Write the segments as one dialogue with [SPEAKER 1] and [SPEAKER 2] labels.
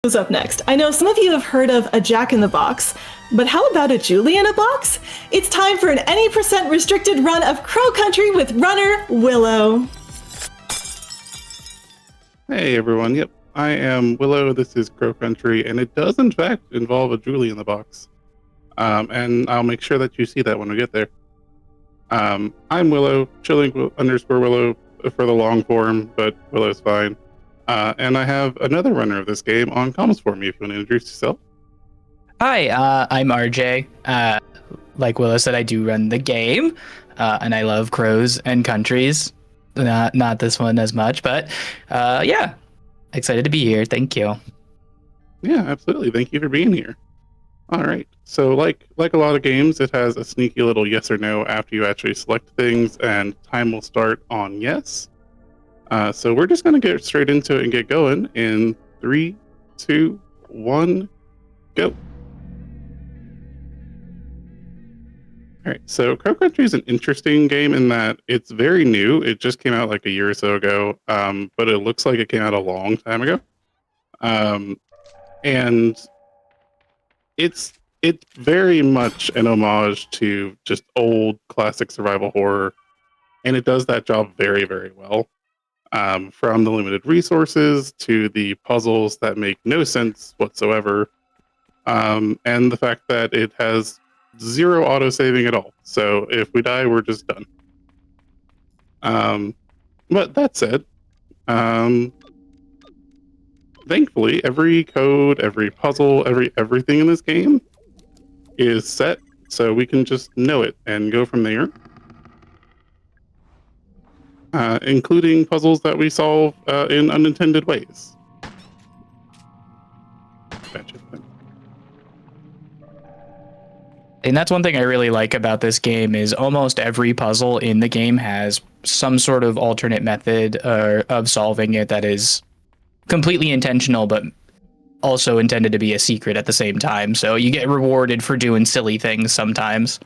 [SPEAKER 1] Who's up next? I know some of you have heard of a Jack in the Box, but how about a Julie in a Box? It's time for an any percent restricted run of Crow Country with runner Willow.
[SPEAKER 2] Hey everyone, yep, I am Willow, this is Crow Country, and it does in fact involve a Julie in the Box. And I'll make sure that you see that when we get there. I'm Willow, chilling_Willow for the long form, but Willow's fine. And I have another runner of this game on comms for me if you want to introduce yourself.
[SPEAKER 3] Hi, I'm RJ. Like Willow said, I do run the game, and I love crows and countries. Not this one as much, but yeah, excited to be here. Thank you.
[SPEAKER 2] Yeah, absolutely. Thank you for being here. All right. So like a lot of games, it has a sneaky little yes or no after you actually select things, and time will start on yes. So we're just going to get straight into it and get going in 3, 2, 1, go. All right, so Crow Country is an interesting game in that it's very new. It just came out like a year or so ago, but it looks like it came out a long time ago. And it's very much an homage to just old classic survival horror, and it does that job very, very well. From the limited resources to the puzzles that make no sense whatsoever, and the fact that it has zero auto-saving at all. So if we die, we're just done. But that said, thankfully, every code, every puzzle, everything in this game is set, so we can just know it and go from there. Including puzzles that we solve in unintended ways.
[SPEAKER 3] And that's one thing I really like about this game is almost every puzzle in the game has some sort of alternate method of solving it that is completely intentional, but also intended to be a secret at the same time. So you get rewarded for doing silly things sometimes.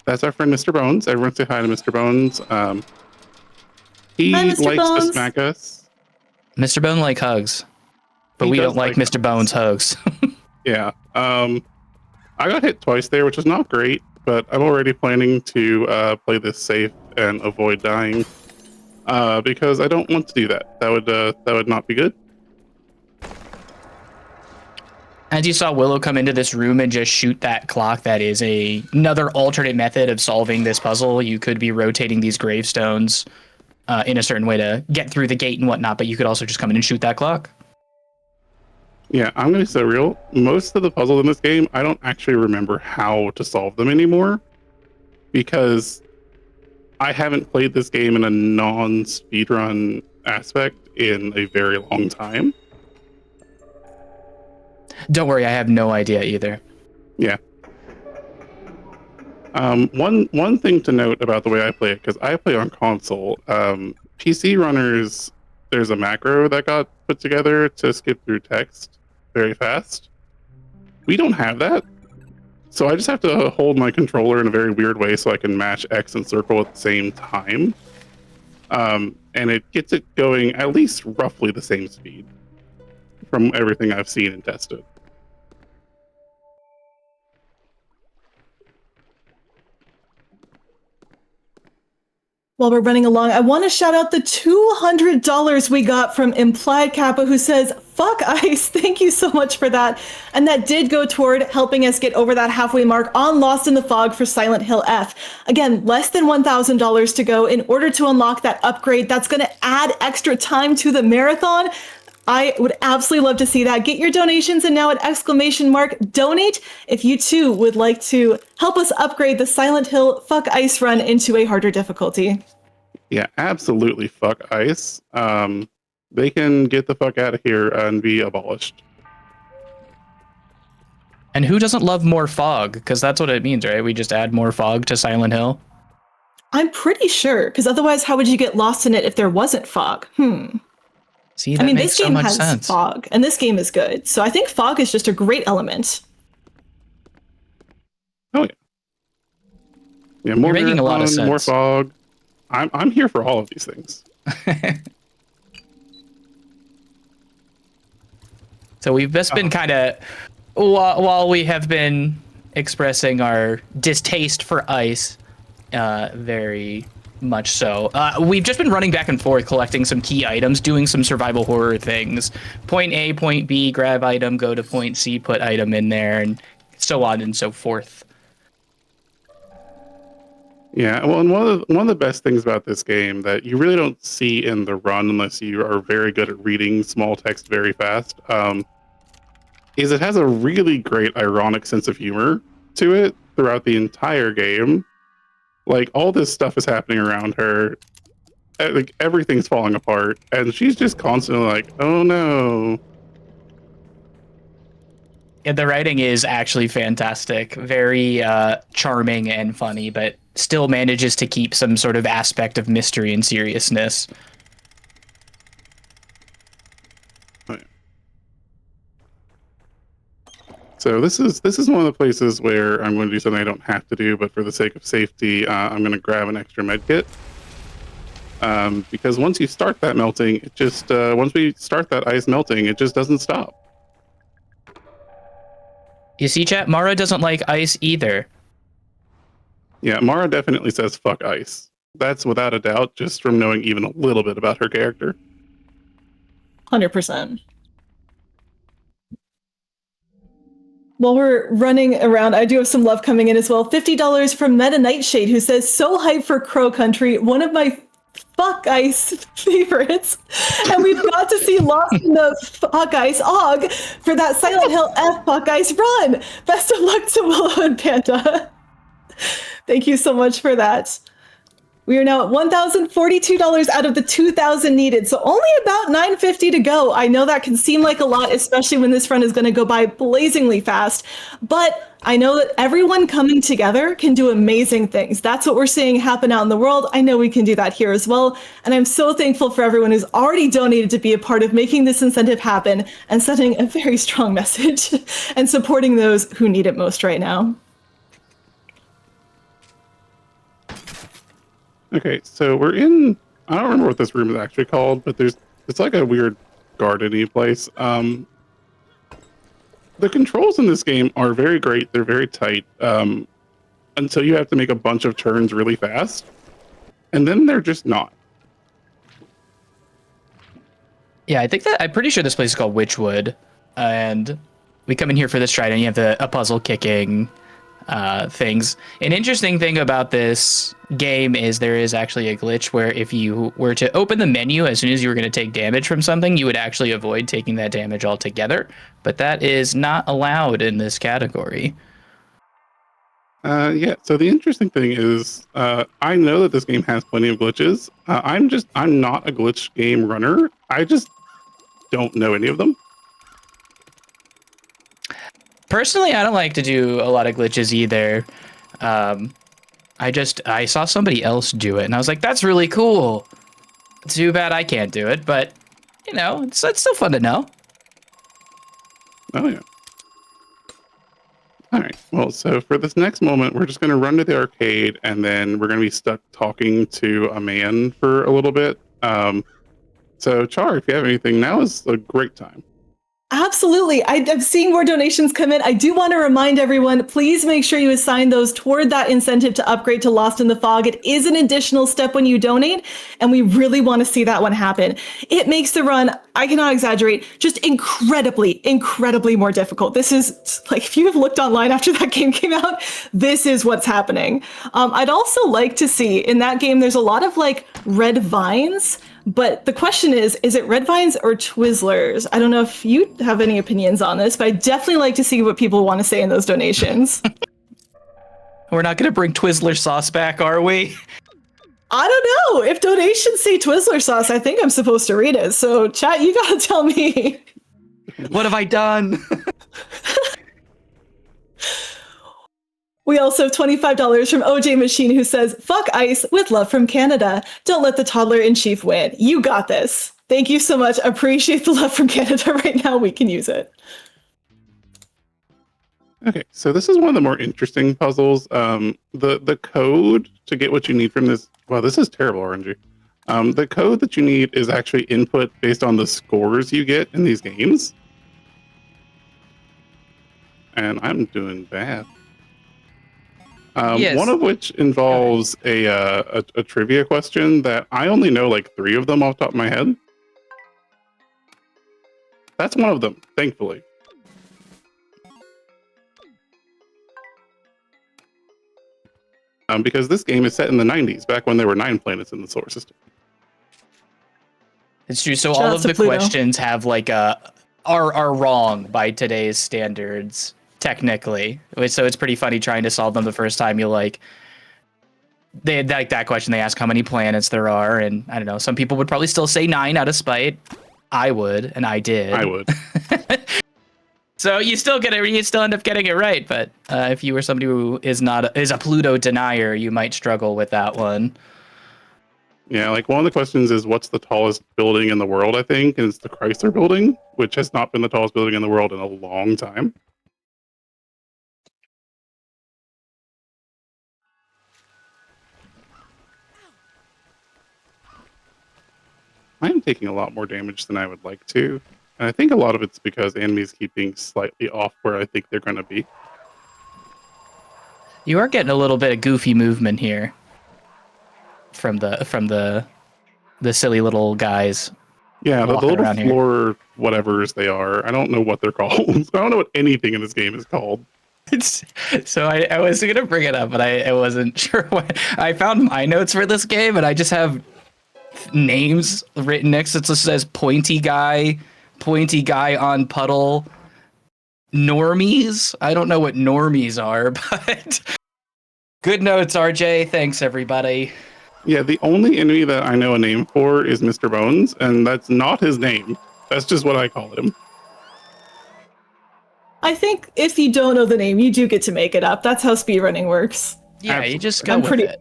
[SPEAKER 2] That's our friend Mr. Bones. Everyone say hi to Mr. Bones. He
[SPEAKER 1] Hi, Mr.
[SPEAKER 2] likes
[SPEAKER 1] Bones.
[SPEAKER 2] to smack us.
[SPEAKER 3] Mr. Bone like hugs, but we don't like Mr. Bones hugs.
[SPEAKER 2] Yeah. I got hit twice there, which is not great, but I'm already planning to play this safe and avoid dying because I don't want to do that. That would not be good.
[SPEAKER 3] As you saw Willow come into this room and just shoot that clock, that is another alternate method of solving this puzzle. You could be rotating these gravestones in a certain way to get through the gate and whatnot, but you could also just come in and shoot that clock.
[SPEAKER 2] Yeah, I'm going to be so real. Most of the puzzles in this game, I don't actually remember how to solve them anymore because I haven't played this game in a non-speedrun aspect in a very long time.
[SPEAKER 3] Don't worry, I have no idea either.
[SPEAKER 2] Yeah. One thing to note about the way I play it, because I play on console, PC runners, there's a macro that got put together to skip through text very fast. We don't have that. So I just have to hold my controller in a very weird way so I can mash X and circle at the same time. And it gets it going at least roughly the same speed from everything I've seen and tested.
[SPEAKER 1] While we're running along, I want to shout out the $200 we got from Implied Kappa, who says, "Fuck ICE, thank you so much for that." And that did go toward helping us get over that halfway mark on Lost in the Fog for Silent Hill F. Again, less than $1,000 to go in order to unlock that upgrade. That's going to add extra time to the marathon. I would absolutely love to see that. Get your donations and now at !donate if you too would like to help us upgrade the Silent Hill Fuck Ice run into a harder difficulty.
[SPEAKER 2] Yeah, absolutely. Fuck ICE. They can get the fuck out of here and be abolished.
[SPEAKER 3] And who doesn't love more fog? Because that's what it means, right? We just add more fog to Silent Hill.
[SPEAKER 1] I'm pretty sure, because otherwise how would you get lost in it if there wasn't fog?
[SPEAKER 3] See, that makes
[SPEAKER 1] this game
[SPEAKER 3] so much
[SPEAKER 1] has
[SPEAKER 3] sense.
[SPEAKER 1] fog, and this game is good. So I think fog is just a great element.
[SPEAKER 2] Oh yeah. Yeah, more
[SPEAKER 3] You're making a lot of sense.
[SPEAKER 2] More fog. I'm here for all of these things.
[SPEAKER 3] So we've just been kind of, while we have been expressing our distaste for ice, very much so, we've just been running back and forth, collecting some key items, doing some survival horror things. Point A, point B, grab item, go to point C, put item in there, and so on and so forth.
[SPEAKER 2] Yeah, well, and one of the best things about this game that you really don't see in the run unless you are very good at reading small text very fast, is it has a really great ironic sense of humor to it throughout the entire game. Like, all this stuff is happening around her, like everything's falling apart, and she's just constantly like, "Oh no."
[SPEAKER 3] And the writing is actually fantastic, very charming and funny, but still manages to keep some sort of aspect of mystery and seriousness.
[SPEAKER 2] So this is one of the places where I'm going to do something I don't have to do, but for the sake of safety, I'm going to grab an extra med kit. Because once you start that melting, it just once we start that ice melting, it just doesn't stop.
[SPEAKER 3] You see, chat, Mara doesn't like ice either.
[SPEAKER 2] Yeah, Mara definitely says fuck ice. That's without a doubt, just from knowing even a little bit about her character.
[SPEAKER 1] 100%. While we're running around, I do have some love coming in as well. $50 from Meta Nightshade, who says, so hyped for Crow Country, one of my fuck ice favorites. And we've got to see Lost in the Fuck Ice Og for that Silent Hill F Fuck Ice run. Best of luck to Willow and Panda. Thank you so much for that. We are now at $1,042 out of the $2,000 needed, so only about $950 to go. I know that can seem like a lot, especially when this run is going to go by blazingly fast, but I know that everyone coming together can do amazing things. That's what we're seeing happen out in the world. I know we can do that here as well, and I'm so thankful for everyone who's already donated to be a part of making this incentive happen and sending a very strong message and supporting those who need it most right now.
[SPEAKER 2] Okay, so we're in, I don't remember what this room is actually called, but it's like a weird gardeny place. The controls in this game are very great. They're very tight, until you have to make a bunch of turns really fast, and then they're just not.
[SPEAKER 3] Yeah, I'm pretty sure this place is called Witchwood, and we come in here for this trident. You have a puzzle kicking things. An interesting thing about this game is there is actually a glitch where if you were to open the menu as soon as you were going to take damage from something, you would actually avoid taking that damage altogether, but that is not allowed in this category.
[SPEAKER 2] Yeah, so the interesting thing is, I know that this game has plenty of glitches. I'm not a glitch game runner. I just don't know any of them.
[SPEAKER 3] Personally, I don't like to do a lot of glitches either. I saw somebody else do it, and I was like, that's really cool. Too bad I can't do it, but, you know, it's still fun to know.
[SPEAKER 2] Oh, yeah. All right. Well, so for this next moment, we're just going to run to the arcade, and then we're going to be stuck talking to a man for a little bit. So, Char, if you have anything, now is a great time.
[SPEAKER 1] Absolutely. I'm seeing more donations come in. I do want to remind everyone, please make sure you assign those toward that incentive to upgrade to Lost in the Fog. It is an additional step when you donate, and we really want to see that one happen. It makes the run, I cannot exaggerate, just incredibly, incredibly more difficult. This is, like, if you have looked online after that game came out, this is what's happening. I'd also like to see, in that game, there's a lot of, like, red vines. But the question is it red vines or Twizzlers? I don't know if you have any opinions on this, but I definitely like to see what people want to say in those donations.
[SPEAKER 3] We're not going to bring Twizzler sauce back, are we?
[SPEAKER 1] I don't know. If donations say Twizzler sauce, I think I'm supposed to read it. So, chat, you got to tell me.
[SPEAKER 3] What have I done?
[SPEAKER 1] We also have $25 from OJ Machine, who says, fuck ice with love from Canada. Don't let the toddler in chief win. You got this. Thank you so much. Appreciate the love from Canada right now. We can use it.
[SPEAKER 2] Okay, so this is one of the more interesting puzzles. The code to get what you need from this, well, this is terrible, RNG. The code that you need is actually input based on the scores you get in these games. and I'm doing bad.
[SPEAKER 3] Yes.
[SPEAKER 2] One of which involves a trivia question that I only know like 3 of them off the top of my head. That's one of them, thankfully. Because this game is set in the 90s, back when there were 9 planets in the solar system.
[SPEAKER 3] It's true. So
[SPEAKER 1] Shout
[SPEAKER 3] all
[SPEAKER 1] out
[SPEAKER 3] of
[SPEAKER 1] to
[SPEAKER 3] the
[SPEAKER 1] Pluto.
[SPEAKER 3] questions have like are wrong by today's standards, technically. So it's pretty funny trying to solve them the first time. You like they had like that question. They ask how many planets there are, and I don't know. Some people would probably still say 9 out of spite. I would, and I did.
[SPEAKER 2] I would.
[SPEAKER 3] So you still get it. You still end up getting it right. But if you were somebody who is a Pluto denier, you might struggle with that one.
[SPEAKER 2] Yeah, like one of the questions is what's the tallest building in the world, I think, and it's the Chrysler Building, which has not been the tallest building in the world in a long time. I am taking a lot more damage than I would like to, and I think a lot of it's because enemies keep being slightly off where I think they're going to be.
[SPEAKER 3] You are getting a little bit of goofy movement here from the silly little guys.
[SPEAKER 2] Yeah, the
[SPEAKER 3] Walking
[SPEAKER 2] little
[SPEAKER 3] around here.
[SPEAKER 2] floor whatevers they are. I don't know what they're called. I don't know what anything in this game is called.
[SPEAKER 3] So I was gonna bring it up, but I wasn't sure what. I found my notes for this game, and I just have names written next. It just says pointy guy on puddle, normies. I don't know what normies are, but good notes, RJ. Thanks, everybody.
[SPEAKER 2] Yeah, the only enemy that I know a name for is Mr. Bones, and that's not his name. That's just what I call him.
[SPEAKER 1] I think if you don't know the name, you do get to make it up. That's how speedrunning works.
[SPEAKER 3] Yeah,
[SPEAKER 2] Absolutely.
[SPEAKER 3] you just go with it.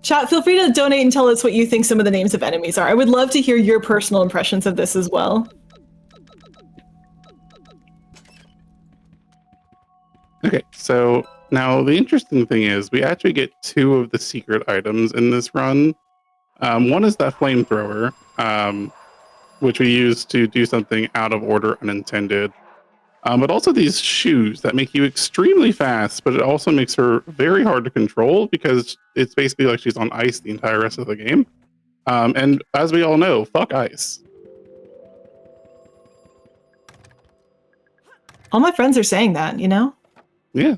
[SPEAKER 1] Chat, feel free to donate and tell us what you think some of the names of enemies are. I would love to hear your personal impressions of this as well.
[SPEAKER 2] Okay, so now the interesting thing is we actually get 2 of the secret items in this run. One is that flamethrower, which we use to do something out of order unintended. But also these shoes that make you extremely fast, but it also makes her very hard to control because it's basically like she's on ice the entire rest of the game. And as we all know, fuck ice.
[SPEAKER 1] All my friends are saying that, you know?
[SPEAKER 2] Yeah.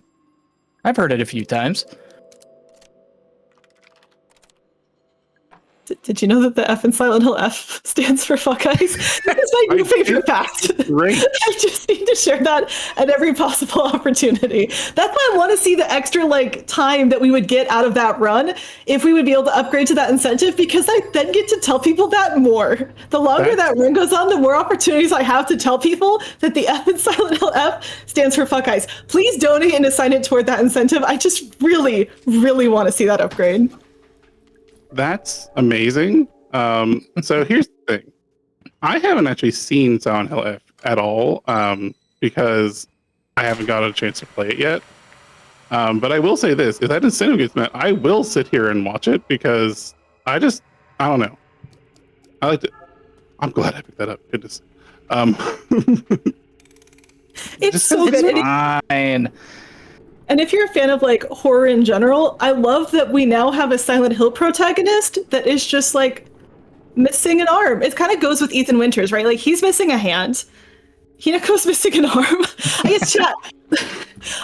[SPEAKER 3] I've heard it a few times.
[SPEAKER 1] Did you know that the F in Silent Hill F stands for fuck ice? That's my new favorite fact.
[SPEAKER 2] Great.
[SPEAKER 1] I just need to share that at every possible opportunity. That's why I want to see the extra like time that we would get out of that run if we would be able to upgrade to that incentive, because I then get to tell people that more. The longer that run goes on, the more opportunities I have to tell people that the F in Silent Hill F stands for fuck ice. Please donate and assign it toward that incentive. I just really, really want to see that upgrade.
[SPEAKER 2] That's amazing. So here's the thing. I haven't actually seen Silent Hill F at all, because I haven't got a chance to play it yet. But I will say this, if that incentive gets met, I will sit here and watch it because I don't know. I like to. I'm glad I picked that up. Goodness.
[SPEAKER 1] It's so good.
[SPEAKER 3] Fine.
[SPEAKER 1] And if you're a fan of like horror in general, I love that we now have a Silent Hill protagonist that is just like missing an arm. It kind of goes with Ethan Winters, right? Like he's missing a hand. Hinako's missing an arm. I guess chat.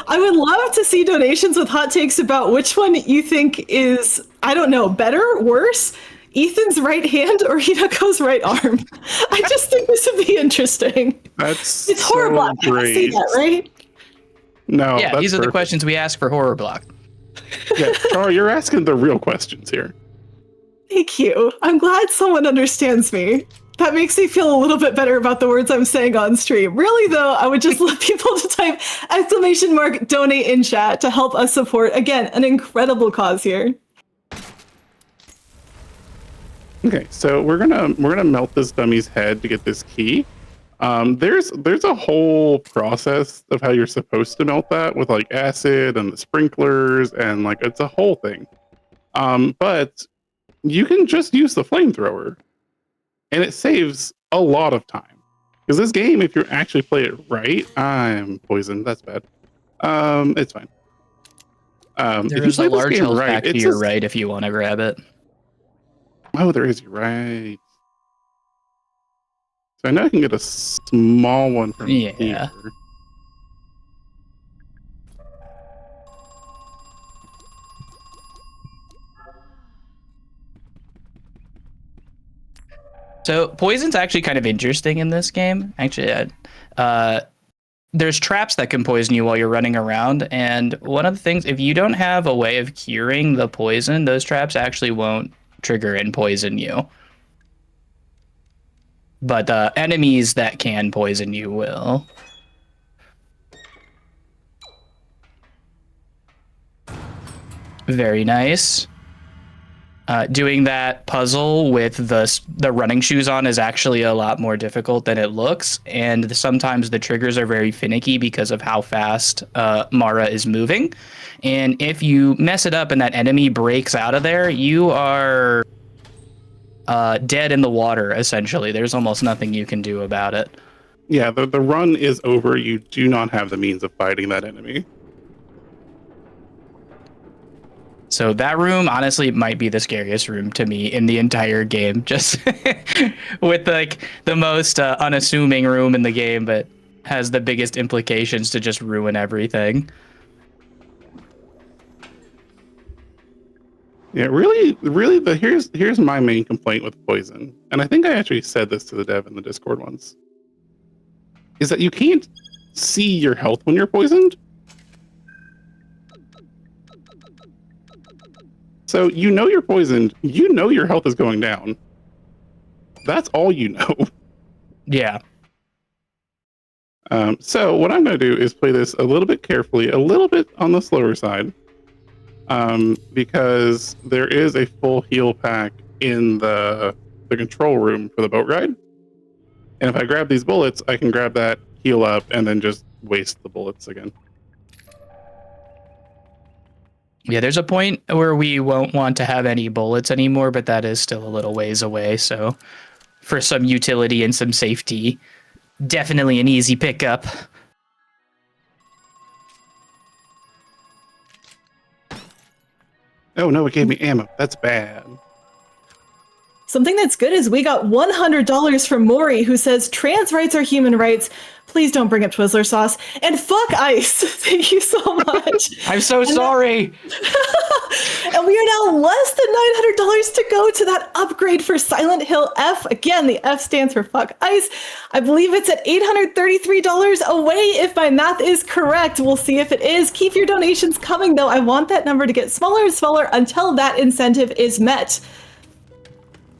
[SPEAKER 1] I would love to see donations with hot takes about which one you think is, I don't know, better, worse, Ethan's right hand or Hinako's right arm. I just think this would be interesting.
[SPEAKER 2] It's
[SPEAKER 1] horrible.
[SPEAKER 2] so
[SPEAKER 1] I can
[SPEAKER 2] great.
[SPEAKER 1] see that, right?
[SPEAKER 2] No,
[SPEAKER 3] Yeah,
[SPEAKER 2] that's
[SPEAKER 3] these are the
[SPEAKER 2] perfect.
[SPEAKER 3] questions we ask for Horror Block.
[SPEAKER 2] Yeah, Char, you're asking the real questions here.
[SPEAKER 1] Thank you. I'm glad someone understands me. That makes me feel a little bit better about the words I'm saying on stream. Really, though, I would just love people to type !donate in chat to help us support, again, an incredible cause here.
[SPEAKER 2] Okay, so we're gonna melt this dummy's head to get this key. There's a whole process of how you're supposed to melt that with like acid and the sprinklers and like it's a whole thing. But you can just use the flamethrower, and it saves a lot of time. Because this game, if you actually play it right, I'm poisoned. That's bad. It's fine. If you
[SPEAKER 3] There's
[SPEAKER 2] play
[SPEAKER 3] a
[SPEAKER 2] this
[SPEAKER 3] large
[SPEAKER 2] game
[SPEAKER 3] health
[SPEAKER 2] right,
[SPEAKER 3] pack to
[SPEAKER 2] it's
[SPEAKER 3] your
[SPEAKER 2] just-
[SPEAKER 3] right if you want to grab it.
[SPEAKER 2] Oh, there is. You're right. So I know I can get a small one from
[SPEAKER 3] Yeah.
[SPEAKER 2] here.
[SPEAKER 3] So poison's actually kind of interesting in this game. Actually, there's traps that can poison you while you're running around, and one of the things, if you don't have a way of curing the poison, those traps actually won't trigger and poison you. But enemies that can poison you will. Very nice. Doing that puzzle with the running shoes on is actually a lot more difficult than it looks, and sometimes the triggers are very finicky because of how fast Mara is moving. And if you mess it up and that enemy breaks out of there, you are dead in the water, essentially. There's almost nothing you can do about it.
[SPEAKER 2] Yeah, the run is over. You do not have the means of fighting that enemy.
[SPEAKER 3] So that room, honestly, might be the scariest room to me in the entire game. Just with like the most unassuming room in the game, but has the biggest implications to just ruin everything.
[SPEAKER 2] Yeah, really, here's my main complaint with poison, and I think I actually said this to the dev in the Discord once, is that you can't see your health when you're poisoned. So you know you're poisoned, you know your health is going down. That's all you know.
[SPEAKER 3] Yeah.
[SPEAKER 2] So what I'm going to do is play this a little bit carefully, a little bit on the slower side, because there is a full heal pack in the control room for the boat ride. And if I grab these bullets, I can grab that, heal up, and then just waste the bullets again.
[SPEAKER 3] Yeah, there's a point where we won't want to have any bullets anymore, but that is still a little ways away. So for some utility and some safety, definitely an easy pickup.
[SPEAKER 2] Oh no, it gave me ammo. That's bad.
[SPEAKER 1] Something that's good is we got $100 from Maury, who says trans rights are human rights. Please don't bring up Twizzler sauce. And fuck ICE. Thank you so much.
[SPEAKER 3] I'm so sorry.
[SPEAKER 1] And we are now less than $900 to go to that upgrade for Silent Hill F. Again, the F stands for fuck ICE. I believe it's at $833 away if my math is correct. We'll see if it is. Keep your donations coming, though. I want that number to get smaller and smaller until that incentive is met.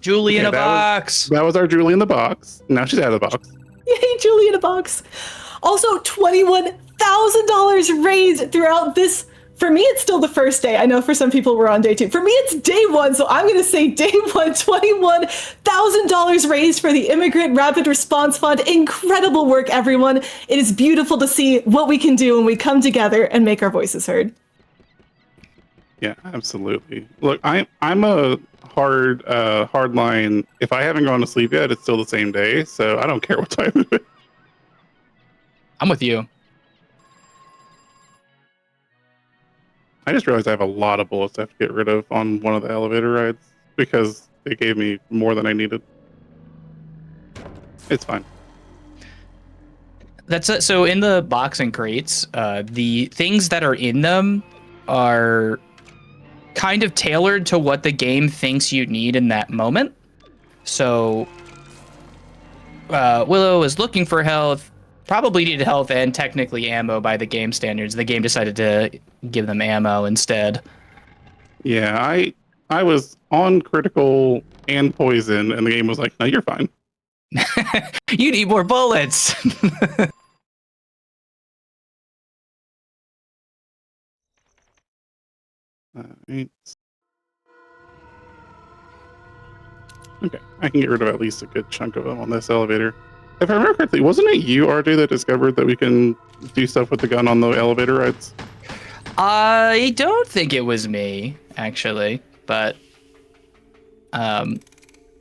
[SPEAKER 3] Julie in a
[SPEAKER 2] that
[SPEAKER 3] box.
[SPEAKER 2] That was our Julie in the box. Now she's out of the box.
[SPEAKER 1] Yay, Julie in a box. Also, $21,000 raised throughout this. For me, it's still the first day. I know for some people we're on day 2. For me, it's day 1. So I'm going to say day 1, $21,000 raised for the Immigrant Rapid Response Fund. Incredible work, everyone. It is beautiful to see what we can do when we come together and make our voices heard.
[SPEAKER 2] Yeah, absolutely. Look, I'm a hard line. If I haven't gone to sleep yet, it's still the same day, so I don't care what time it is.
[SPEAKER 3] I'm with you.
[SPEAKER 2] I just realized I have a lot of bullets I have to get rid of on one of the elevator rides because they gave me more than I needed. It's fine.
[SPEAKER 3] That's it. So in the box and crates, the things that are in them are kind of tailored to what the game thinks you need in that moment. So Willow is looking for health, probably needed health and technically ammo by the game standards. The game decided to give them ammo instead.
[SPEAKER 2] Yeah, I was on critical and poison, and the game was like, no, you're fine.
[SPEAKER 3] You need more bullets.
[SPEAKER 2] Right. Okay, I can get rid of at least a good chunk of them on this elevator. If I remember correctly, wasn't it you, RJ, that discovered that we can do stuff with the gun on the elevator rides?
[SPEAKER 3] I don't think it was me, actually, but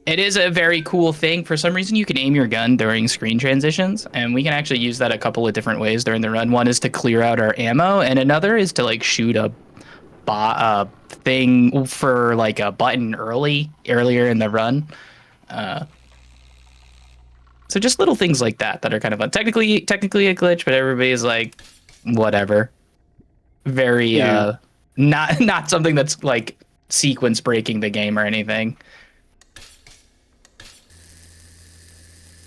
[SPEAKER 3] It is a very cool thing. For some reason, you can aim your gun during screen transitions, and we can actually use that a couple of different ways during the run. One is to clear out our ammo, and another is to like shoot a thing for like a button earlier in the run. So just little things like that are kind of fun. Technically a glitch, but everybody's like, whatever. Very not something that's like sequence breaking the game or anything.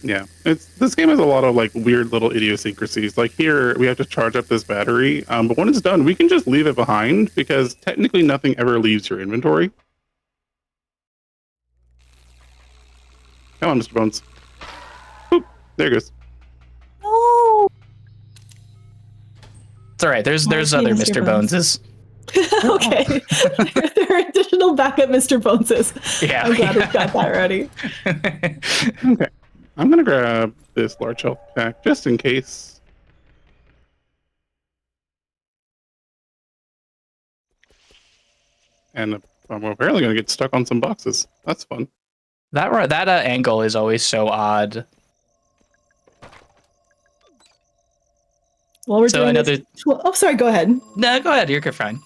[SPEAKER 2] Yeah, this game has a lot of like weird little idiosyncrasies. Like here, we have to charge up this battery, but when it's done, we can just leave it behind because technically nothing ever leaves your inventory. Come on, Mr. Bones. Boop, there it goes.
[SPEAKER 1] Oh.
[SPEAKER 3] It's all right. There's other Mr. Boneses.
[SPEAKER 1] Okay. There are additional backup Mr. Boneses.
[SPEAKER 3] Yeah.
[SPEAKER 1] I'm glad we've got that ready.
[SPEAKER 2] Okay. I'm going to grab this large health pack just in case. And I'm apparently going to get stuck on some boxes. That's fun.
[SPEAKER 3] That angle is always so odd.
[SPEAKER 1] While we're
[SPEAKER 3] So
[SPEAKER 1] doing
[SPEAKER 3] another-
[SPEAKER 1] this, oh, sorry, go ahead.
[SPEAKER 3] No, go ahead. You're fine.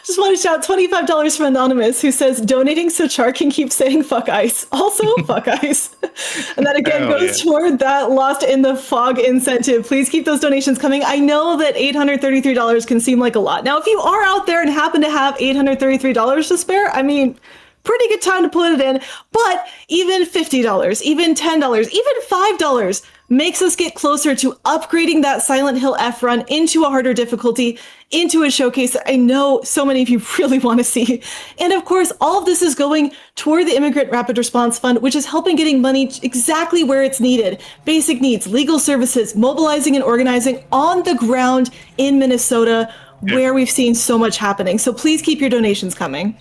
[SPEAKER 1] Just want to shout $25 from Anonymous, who says donating so Char can keep saying fuck ice. Also, fuck ice. And that again goes toward that lost in the fog incentive. Please keep those donations coming. I know that $833 can seem like a lot. Now, if you are out there and happen to have $833 to spare, I mean, pretty good time to put it in. But even $50, even $10, even $5 makes us get closer to upgrading that Silent Hill F run into a harder difficulty, into a showcase that I know so many of you really want to see. And of course, all of this is going toward the Immigrant Rapid Response Fund, which is helping getting money exactly where it's needed. Basic needs, legal services, mobilizing and organizing on the ground in Minnesota, where we've seen so much happening. So please keep your donations coming.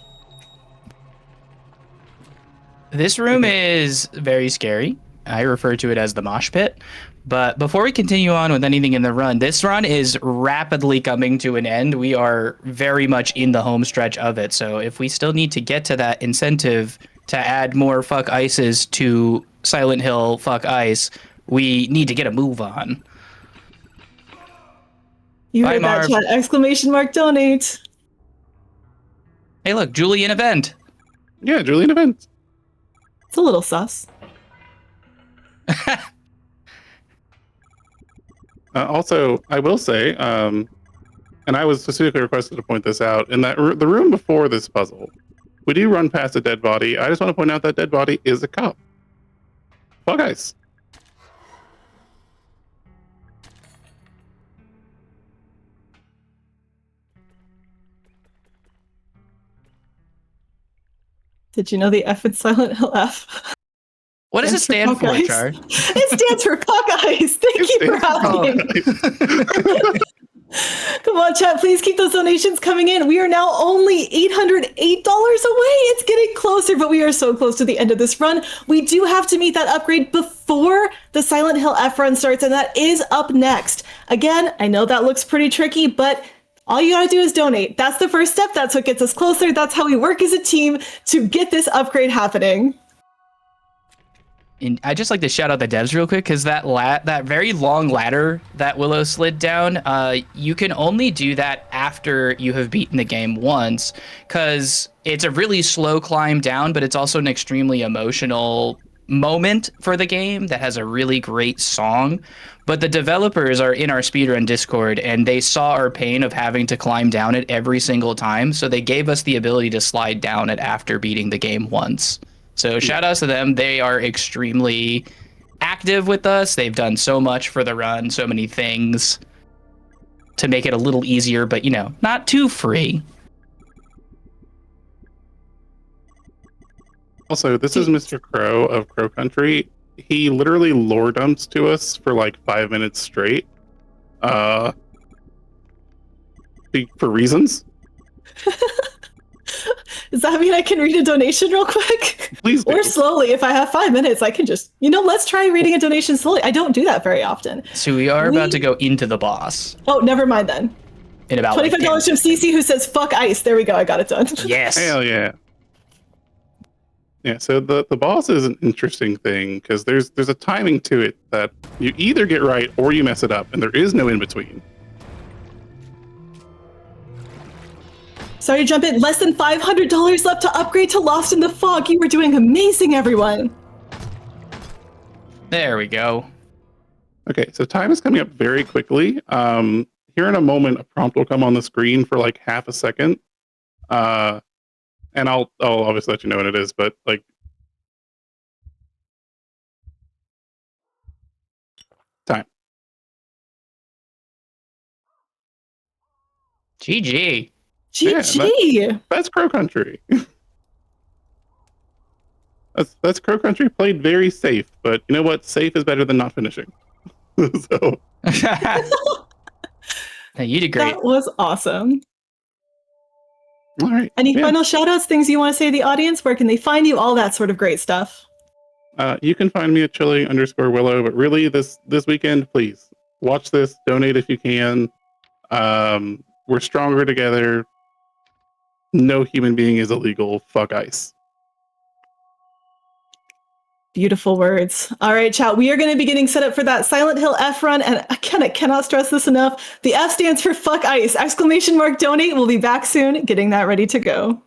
[SPEAKER 3] This room is very scary. I refer to it as the mosh pit. But before we continue on with anything in the run, this run is rapidly coming to an end. We are very much in the home stretch of it. So if we still need to get to that incentive to add more fuck ices to Silent Hill fuck ice, we need to get a move on.
[SPEAKER 1] You
[SPEAKER 3] Bye,
[SPEAKER 1] heard that,
[SPEAKER 3] Marv.
[SPEAKER 1] chat. Exclamation mark donate.
[SPEAKER 3] Hey, look, Julian event.
[SPEAKER 2] Yeah, Julian event.
[SPEAKER 1] It's a little sus.
[SPEAKER 2] Also, I will say, and I was specifically requested to point this out, in that the room before this puzzle, we do run past a dead body. I just want to point out that dead body is a cop. Well, guys.
[SPEAKER 1] Did you know the F in Silent Hill F?
[SPEAKER 3] What does it stand for,
[SPEAKER 1] Ice.
[SPEAKER 3] Char?
[SPEAKER 1] It stands for Puck Ice. Thank you for asking. Come on, chat. Please keep those donations coming in. We are now only $808 away. It's getting closer, but we are so close to the end of this run. We do have to meet that upgrade before the Silent Hill F run starts, and that is up next. Again, I know that looks pretty tricky, but all you gotta do is donate. That's the first step. That's what gets us closer. That's how we work as a team to get this upgrade happening.
[SPEAKER 3] And I just like to shout out the devs real quick, because that very long ladder that Willow slid down, you can only do that after you have beaten the game once, because it's a really slow climb down, but it's also an extremely emotional moment for the game that has a really great song. But the developers are in our speedrun Discord, and they saw our pain of having to climb down it every single time, so they gave us the ability to slide down it after beating the game once. So shout outs to them. They are extremely active with us. They've done so much for the run, so many things to make it a little easier, but, you know, not too free.
[SPEAKER 2] Also, this is Mr. Crow of Crow Country. He literally lore dumps to us for like 5 minutes straight. For reasons.
[SPEAKER 1] Does that mean I can read a donation real quick?
[SPEAKER 2] Please do.
[SPEAKER 1] Or slowly. If I have 5 minutes, I can just, let's try reading a donation slowly. I don't do that very often.
[SPEAKER 3] So we are about to go into the boss.
[SPEAKER 1] Oh, never mind then.
[SPEAKER 3] In about
[SPEAKER 1] $25
[SPEAKER 3] like
[SPEAKER 1] from CC, who says fuck ice. There we go. I got it done.
[SPEAKER 3] Yes.
[SPEAKER 2] Hell yeah. Yeah, so the boss is an interesting thing because there's a timing to it that you either get right or you mess it up, and there is no in between.
[SPEAKER 1] Sorry to jump in. Less than $500 left to upgrade to Lost in the Fog. You were doing amazing, everyone.
[SPEAKER 3] There we go.
[SPEAKER 2] Okay, so time is coming up very quickly. Here in a moment, a prompt will come on the screen for like half a second, and I'll obviously let you know what it is. But like, time.
[SPEAKER 3] GG.
[SPEAKER 1] GG.
[SPEAKER 2] That's Crow Country. That's Crow Country played very safe, but you know what? Safe is better than not finishing. So
[SPEAKER 3] Hey, you did great.
[SPEAKER 1] That was awesome.
[SPEAKER 2] all right.
[SPEAKER 1] Any
[SPEAKER 2] yeah.
[SPEAKER 1] final shout outs, things you want to say to the audience? Where can they find you? All that sort of great stuff.
[SPEAKER 2] You can find me at chili_willow, but really this weekend, please watch this, donate if you can. We're stronger together. No human being is illegal. Fuck ICE.
[SPEAKER 1] Beautiful words. All right, chat. We are going to be getting set up for that Silent Hill F run. And again, I cannot stress this enough. The F stands for fuck ICE. ! Donate. We'll be back soon, getting that ready to go.